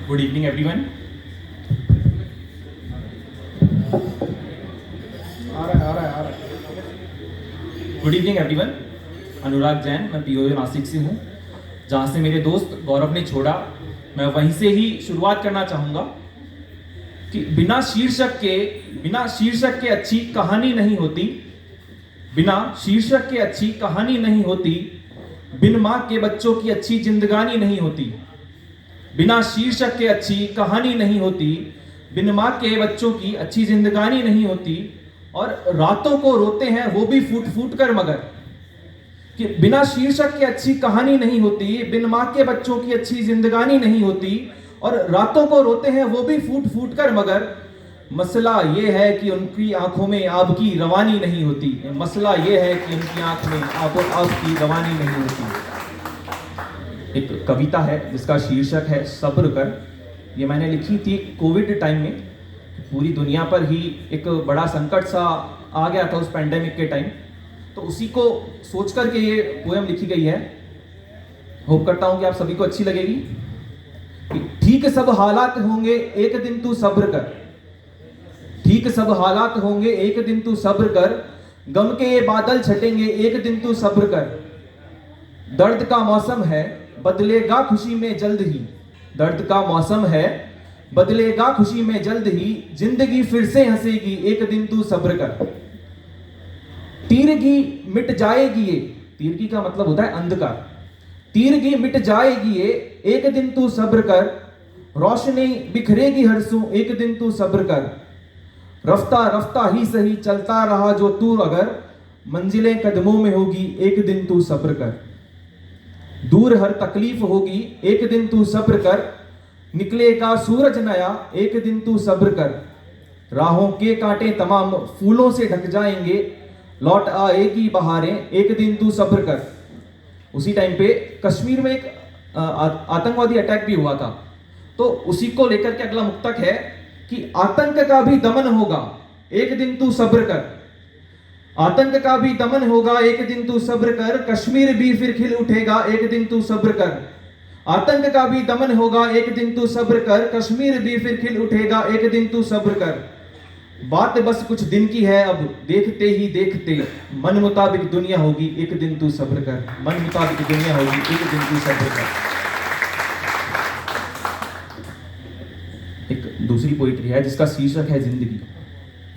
Good evening, everyone. Good evening, everyone. Anurag Jain, मैं PO Nashik से हूँ। जहाँ से मेरे दोस्त गौरव ने छोड़ा, मैं वहीं से ही शुरुआत करना चाहूँगा कि बिना शीर्षक के अच्छी कहानी नहीं होती। बिना शीर्षक के अच्छी कहानी नहीं होती। बिन माँ के बच्चों की अच्छी जिंदगानी नहीं होती। बिना शीर्षक के अच्छी कहानी नहीं होती। बिन माँ के बच्चों की अच्छी जिंदगानी नहीं होती। और रातों को रोते हैं वो भी फूट फूट कर, मगर कि बिना शीर्षक के अच्छी कहानी नहीं होती। बिन माँ के बच्चों की अच्छी जिंदगानी नहीं होती। और रातों को रोते हैं वो भी फूट फूट कर, मगर मसला ये है कि उनकी आंखों में आब की रवानी नहीं होती। मसला ये है कि उनकी आंख में आब की रवानी नहीं होती। एक कविता है जिसका शीर्षक है सब्र कर। ये मैंने लिखी थी कोविड टाइम में। पूरी दुनिया पर ही एक बड़ा संकट सा आ गया था उस पैंडेमिक के टाइम, तो उसी को सोच करके ये पोएम लिखी गई है। होप करता हूँ कि आप सभी को अच्छी लगेगी। ठीक सब हालात होंगे एक दिन तू सब्र कर। ठीक सब हालात होंगे एक दिन तू सब्र कर। गम के ये बादल छटेंगे एक दिन तू सब्र कर। दर्द का मौसम है बदलेगा खुशी में जल्द ही। दर्द का मौसम है बदलेगा खुशी में जल्द ही। जिंदगी फिर से हंसेगी एक दिन तू सब्र कर। तीरगी मिट जाएगी ये, तीरगी का मतलब होता है अंधकार। तीरगी मिट जाएगी ये एक दिन तू सब्र कर। रोशनी बिखरेगी हरसों एक दिन तू सब्र कर। रफ्ता रफ्ता ही सही चलता रहा जो तू, अगर मंजिलें कदमों में होगी एक दिन तू सब्र कर। दूर हर तकलीफ होगी एक दिन तू सब्र कर। निकलेगा सूरज नया एक दिन तू सब्र कर। राहों के कांटे तमाम फूलों से ढक जाएंगे। लौट आएगी बहारें एक दिन तू सब्र कर। उसी टाइम पे कश्मीर में एक आतंकवादी अटैक भी हुआ था, तो उसी को लेकर के अगला मुक्तक है कि आतंक का भी दमन होगा एक दिन तू सब्र कर। आतंक का भी दमन होगा एक दिन तू सब्र कर। कश्मीर भी फिर खिल उठेगा एक दिन तू सब्र कर। आतंक का भी दमन होगा एक दिन तू सब्र कर। कश्मीर भी फिर खिल उठेगा एक दिन तू सब्र कर। बात बस कुछ दिन की है अब देखते ही देखते। मन मुताबिक दुनिया होगी एक दिन तू सब्र कर। मन मुताबिक दुनिया होगी एक दिन तू सब्र कर। एक दूसरी पोइट्री है जिसका शीर्षक है जिंदगी।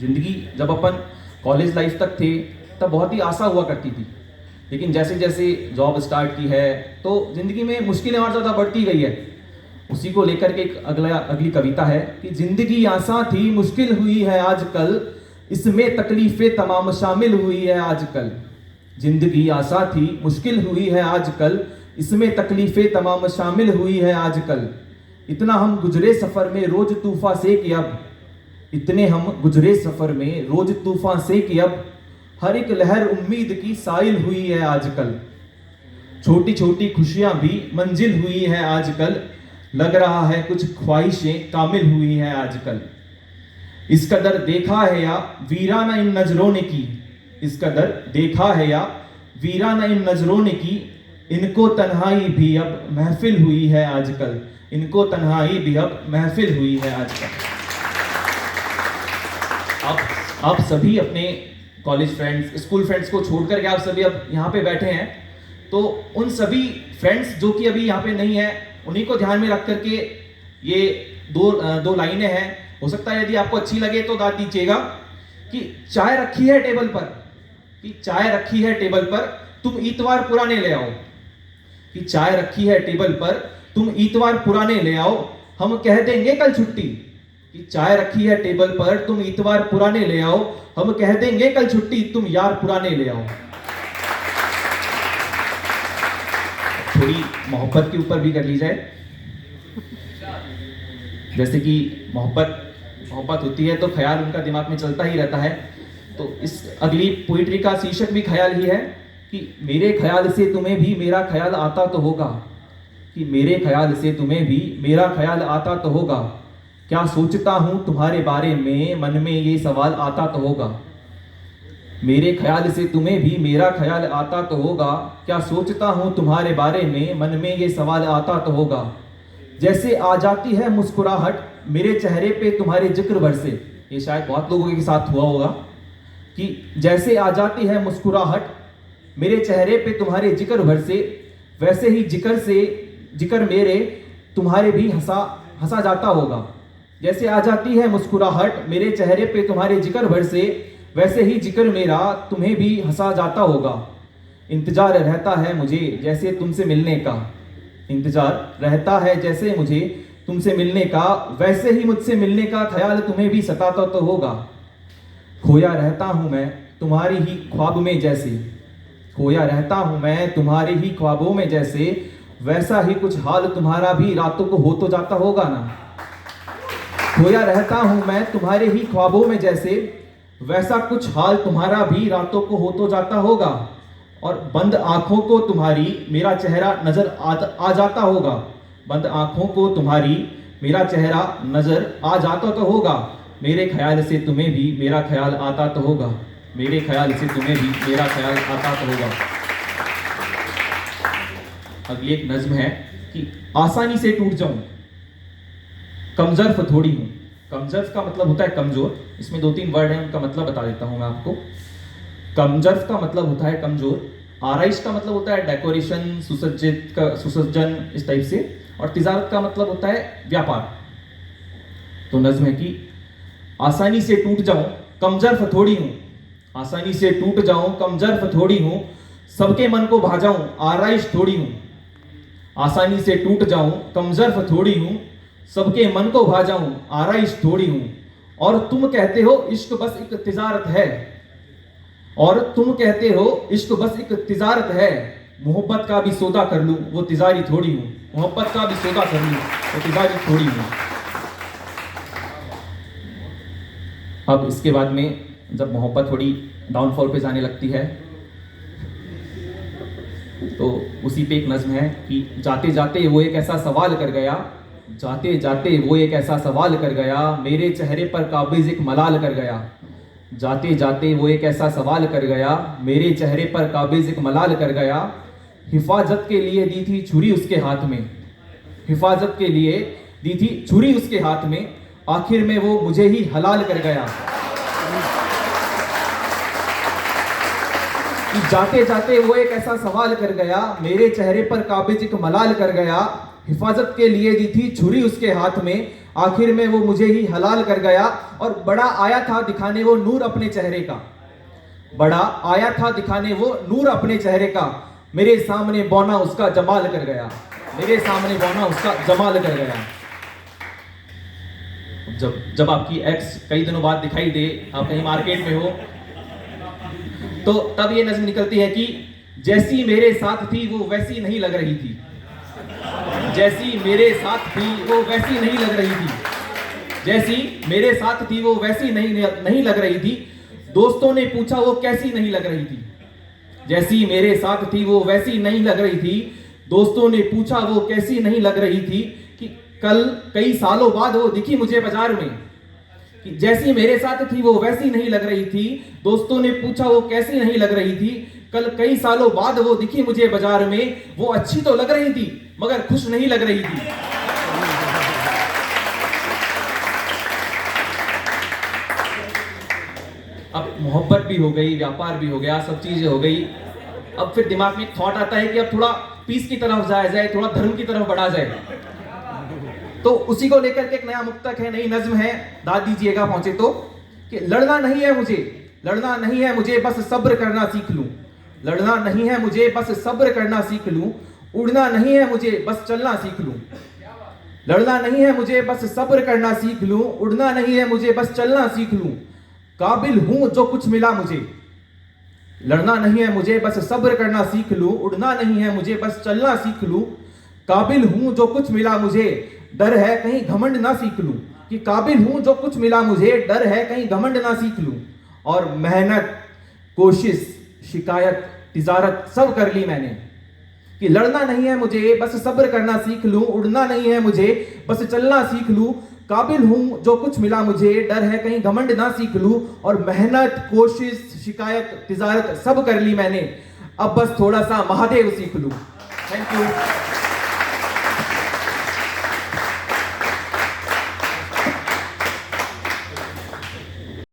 जिंदगी जब अपन कॉलेज लाइफ तक थे तब बहुत ही आशा हुआ करती थी, लेकिन जैसे जैसे जॉब स्टार्ट की है तो जिंदगी में मुश्किलें और ज़्यादा बढ़ती गई है। उसी को लेकर के एक अगली कविता है कि जिंदगी आसान थी मुश्किल हुई है आजकल। इसमें तकलीफें तमाम शामिल हुई है आजकल। जिंदगी आसान थी मुश्किल हुई है आजकल। इसमें तकलीफें तमाम शामिल हुई है आजकल। इतना हम गुजरे सफर में रोज तूफान से कि अब। इतने हम गुजरे सफर में रोज तूफान से कि अब। हर एक लहर उम्मीद की साइल हुई है आजकल। छोटी छोटी खुशियां भी मंजिल हुई है आजकल। लग रहा है कुछ ख्वाहिशें कामिल हुई है आजकल। इस कदर देखा है या वीराना इन नजरों ने की। इस कदर देखा है या वीराना इन नजरों ने की। इनको तन्हाई भी अब महफिल हुई है आजकल। इनको तन्हाई भी अब महफिल हुई है आजकल। आप सभी अपने कॉलेज फ्रेंड्स, स्कूल फ्रेंड्स को छोड़ करके आप सभी अब यहाँ पे बैठे हैं, तो उन सभी फ्रेंड्स जो कि अभी यहाँ पे नहीं है उन्हीं को ध्यान में रख करके ये दो लाइनें हैं। हो सकता है यदि आपको अच्छी लगे तो दाद दीजिएगा कि चाय रखी है टेबल पर, कि चाय रखी है टेबल पर तुम इतवार पुराने ले आओ। कि चाय रखी है टेबल पर तुम इतवार पुराने ले आओ। हम कह देंगे कल छुट्टी। कि चाय रखी है टेबल पर तुम इतवार पुराने ले आओ। हम कह देंगे कल छुट्टी तुम यार पुराने ले आओ। थोड़ी मोहब्बत के ऊपर भी कर ली जाए। जैसे कि मोहब्बत होती है तो ख्याल उनका दिमाग में चलता ही रहता है। तो इस अगली पोइट्री का शीर्षक भी ख्याल ही है कि मेरे ख्याल से तुम्हें भी मेरा ख्याल आता तो होगा। कि मेरे ख्याल से तुम्हें भी मेरा ख्याल आता तो होगा। क्या सोचता हूं तुम्हारे बारे में मन में ये सवाल आता तो होगा। मेरे ख्याल से तुम्हें भी मेरा ख्याल आता तो होगा। क्या सोचता हूं तुम्हारे बारे में मन में ये सवाल आता तो होगा। जैसे आ जाती है मुस्कुराहट मेरे चेहरे पे तुम्हारे जिक्र भर से। ये शायद बहुत लोगों के साथ हुआ होगा कि जैसे आ जाती है मुस्कुराहट मेरे चेहरे पे तुम्हारे जिक्र भर से, वैसे ही जिक्र मेरे तुम्हारे भी हंसा जाता होगा। जैसे आ जाती है मुस्कुराहट मेरे चेहरे पे तुम्हारे जिक्र भर से, वैसे ही जिक्र मेरा तुम्हें भी हंसा जाता होगा। इंतजार रहता है मुझे जैसे तुमसे मिलने का, इंतजार रहता है जैसे मुझे तुमसे मिलने का, वैसे ही मुझसे मिलने का ख्याल तुम्हें भी सताता तो होगा। खोया रहता हूँ मैं तुम्हारी ही ख्वाब में जैसे, खोया रहता हूँ मैं तुम्हारे ही ख्वाबों में जैसे, वैसा ही कुछ हाल तुम्हारा भी रातों को हो तो जाता होगा ना। खोया रहता हूँ मैं तुम्हारे ही ख्वाबों में जैसे, वैसा कुछ हाल तुम्हारा भी रातों को हो तो जाता होगा। और बंद आंखों को तुम्हारी मेरा चेहरा नजर आ जाता होगा, बंद आंखों को तुम्हारी मेरा चेहरा नजर आ जाता तो होगा। मेरे ख्याल से तुम्हें भी मेरा ख्याल आता तो होगा, मेरे ख्याल से तुम्हें भी मेरा ख्याल आता तो होगा। अगली एक नज्म है कि आसानी से टूट जाऊं, कमजोर थोड़ी हूं। कमजोर का मतलब होता है कमजोर। इसमें 2-3 वर्ड हैं, उनका मतलब बता देता हूं मैं आपको। कमजोर का मतलब होता है कमजोर, आराइश का मतलब होता है डेकोरेशन, सुसज्जन, इस टाइप से, और तिजारत का मतलब होता है व्यापार। तो नज्म है कि आसानी से टूट जाऊं कमजोर थोड़ी हूं, आसानी से टूट जाऊं कमजोर थोड़ी हूं, सबके मन को भा जाऊं आराइश थोड़ी हूं। आसानी से टूट जाऊं कमजोर थोड़ी हूं, सबके मन को भा जाऊं आराइश थोड़ी हूं। और तुम कहते हो इश्क बस एक तिजारत है, और तुम कहते हो इश्क बस एक तिजारत है, मोहब्बत का भी सौदा कर लूं वो तिजारी थोड़ी हूं, मोहब्बत का भी सौदा कर लूं वो तिजारी थोड़ी हूं। अब इसके बाद में जब मोहब्बत थोड़ी डाउनफॉल पे जाने लगती है तो उसी पे एक नज्म है कि जाते जाते वो एक ऐसा सवाल कर गया, जाते जाते वो एक ऐसा सवाल कर गया, मेरे चेहरे पर काबिज एक मलाल कर गया। जाते जाते वो एक ऐसा सवाल कर गया, मेरे चेहरे पर काबिज एक मलाल कर गया। हिफाजत के लिए दी थी छुरी उसके हाथ में, हिफाजत के लिए दी थी छुरी उसके हाथ में, आखिर में वो मुझे ही हलाल कर गया। जाते जाते वो एक ऐसा सवाल कर गया, मेरे चेहरे पर काबिज एक मलाल कर गया। हिफाजत के लिए दी थी छुरी उसके हाथ में, आखिर में वो मुझे ही हलाल कर गया। और बड़ा आया था दिखाने वो नूर अपने चेहरे का, बड़ा आया था दिखाने वो नूर अपने चेहरे का, मेरे सामने बौना उसका जमाल कर गया, मेरे सामने बौना उसका जमाल कर गया। जब आपकी एक्स कई दिनों बाद दिखाई दे, आप कहीं मार्केट में हो, तो तब ये नज़्म निकलती है कि जैसी मेरे साथ थी वो वैसी नहीं लग रही थी, जैसी मेरे साथ थी वो वैसी नहीं लग रही थी, जैसी मेरे साथ थी वो वैसी नहीं लग रही थी। दोस्तों ने पूछा वो कैसी नहीं लग रही थी, जैसी मेरे साथ थी वो वैसी नहीं लग रही थी। दोस्तों ने पूछा वो कैसी नहीं लग रही थी, कि कल कई सालों बाद वो दिखी मुझे बाजार में, कि जैसी मेरे साथ थी वो वैसी नहीं लग रही थी। दोस्तों ने पूछा वो कैसी नहीं लग रही थी, कल कई सालों बाद वो दिखी मुझे बाजार में। वो अच्छी तो लग रही थी मगर खुश नहीं लग रही थी। अब मोहब्बत भी हो गई, व्यापार भी हो गया, सब चीजें हो गई। अब फिर दिमाग में एक थॉट आता है कि अब थोड़ा पीस की तरफ जाया जाए, थोड़ा धर्म की तरफ बढ़ा जाए। तो उसी को लेकर के एक नया मुक्तक है, नई नज्म है, दाद दीजिएगा पहुंचे तो, कि लड़ना नहीं है मुझे, लड़ना नहीं है मुझे, बस सब्र करना सीख लूं। लड़ना नहीं है मुझे, बस सब्र करना सीख लूं। उड़ना नहीं है मुझे, बस चलना सीख लूं। लड़ना नहीं है मुझे, बस सब्र करना सीख लूं। उड़ना नहीं है मुझे, बस चलना सीख लूं। काबिल हूं जो कुछ मिला मुझे, लड़ना नहीं है मुझे, बस सब्र करना सीख लूं। उड़ना नहीं है मुझे, बस चलना सीख लूं। काबिल हूं जो कुछ मिला मुझे, डर है कहीं घमंड ना सीख लूं। कि काबिल हूं जो कुछ मिला मुझे, डर है कहीं घमंड ना सीख लूं। और मेहनत, कोशिश, शिकायत, तिजारत सब कर ली मैंने, कि लड़ना नहीं है मुझे, बस सब्र करना सीख लूं। उड़ना नहीं है मुझे, बस चलना सीख लूं। काबिल हूं जो कुछ मिला मुझे, डर है कहीं घमंड ना सीख लूं। और मेहनत, कोशिश, शिकायत, तिजारत सब कर ली मैंने, अब बस थोड़ा सा महादेव सीख लूं। Thank you.